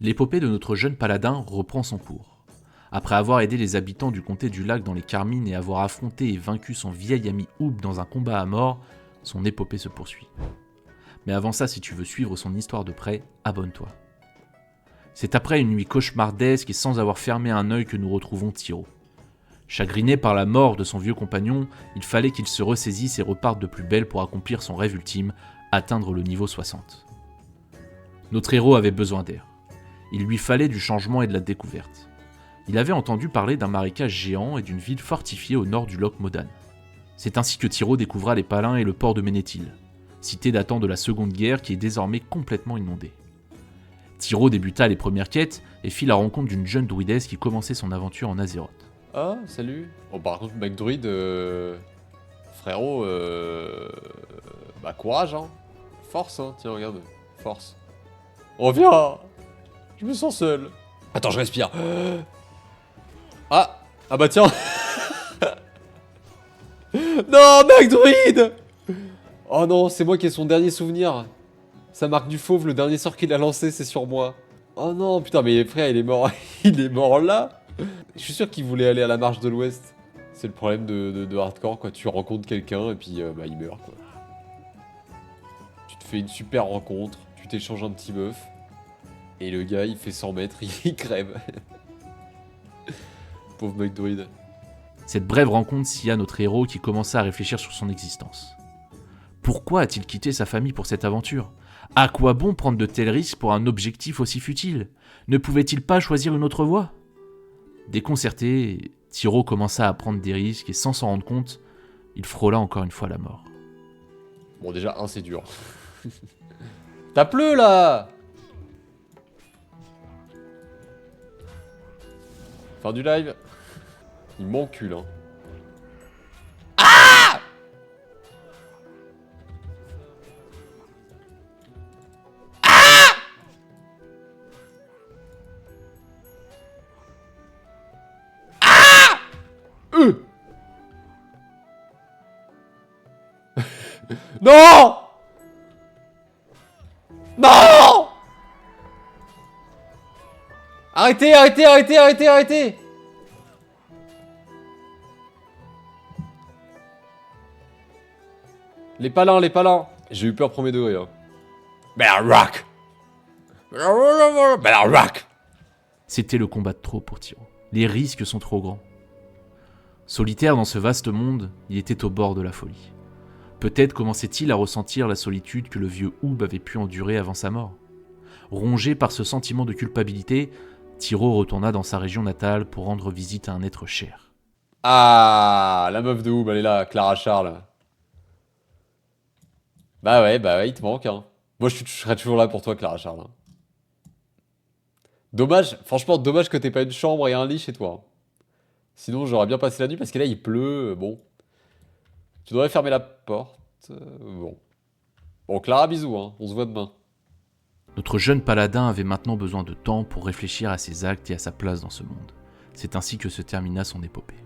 L'épopée de notre jeune paladin reprend son cours. Après avoir aidé les habitants du comté du lac dans les Carmines et avoir affronté et vaincu son vieil ami Hoob dans un combat à mort, son épopée se poursuit. Mais avant ça, si tu veux suivre son histoire de près, abonne-toi. C'est après une nuit cauchemardesque et sans avoir fermé un œil que nous retrouvons Tiro. Chagriné par la mort de son vieux compagnon, il fallait qu'il se ressaisisse et reparte de plus belle pour accomplir son rêve ultime, atteindre le niveau 60. Notre héros avait besoin d'air. Il lui fallait du changement et de la découverte. Il avait entendu parler d'un marécage géant et d'une ville fortifiée au nord du Loch Modan. C'est ainsi que Tiro découvra les Palins et le port de Ménéthil, cité datant de la Seconde Guerre qui est désormais complètement inondée. Tiro débuta les premières quêtes et fit la rencontre d'une jeune druidesse qui commençait son aventure en Azeroth. Ah, salut. Bon, par contre, mec druide, frérot, bah courage, hein. Force, hein. Tiens, regarde. Force. Reviens. Je me sens seul. Attends, je respire. Ah. Ah bah tiens. Non, mec druide. Oh non, c'est moi qui ai son dernier souvenir. Ça marque du fauve, le dernier sort qu'il a lancé, c'est sur moi. Oh non, putain, mais frère, il est mort. Il est mort là. Je suis sûr qu'il voulait aller à la marche de l'Ouest. C'est le problème de hardcore, quoi. Tu rencontres quelqu'un et puis bah, il meurt, quoi. Tu te fais une super rencontre, tu t'échanges un petit bœuf. Et le gars, il fait 100 mètres, il crève. Pauvre mec druide. Cette brève rencontre scia notre héros qui commença à réfléchir sur son existence. Pourquoi a-t-il quitté sa famille pour cette aventure ? À quoi bon prendre de tels risques pour un objectif aussi futile ? Ne pouvait-il pas choisir une autre voie ? Déconcerté, Tiro commença à prendre des risques et sans s'en rendre compte, il frôla encore une fois la mort. Bon, déjà, c'est dur. Tape-le, là. Fin du live. Il m'encule, hein. Non. Non. Arrêtez, arrêtez, arrêtez, arrêtez, arrêtez. Les palins, les palins. J'ai eu peur premier degré, hein. Rock. Rock. C'était le combat de trop pour Tiro. Les risques sont trop grands. Solitaire dans ce vaste monde, il était au bord de la folie. Peut-être commençait-il à ressentir la solitude que le vieux Hoob avait pu endurer avant sa mort. Rongé par ce sentiment de culpabilité, Tiro retourna dans sa région natale pour rendre visite à un être cher. Ah, la meuf de Hoob, elle est là, Clara Charles. Bah ouais, il te manque, hein. Moi, je serai toujours là pour toi, Clara Charles. Hein. Dommage, franchement, dommage que t'aies pas une chambre et un lit chez toi. Sinon, j'aurais bien passé la nuit parce que là, il pleut, bon. Tu devrais fermer la porte, bon. Bon, Clara, bisous, hein. On se voit demain. Notre jeune paladin avait maintenant besoin de temps pour réfléchir à ses actes et à sa place dans ce monde. C'est ainsi que se termina son épopée.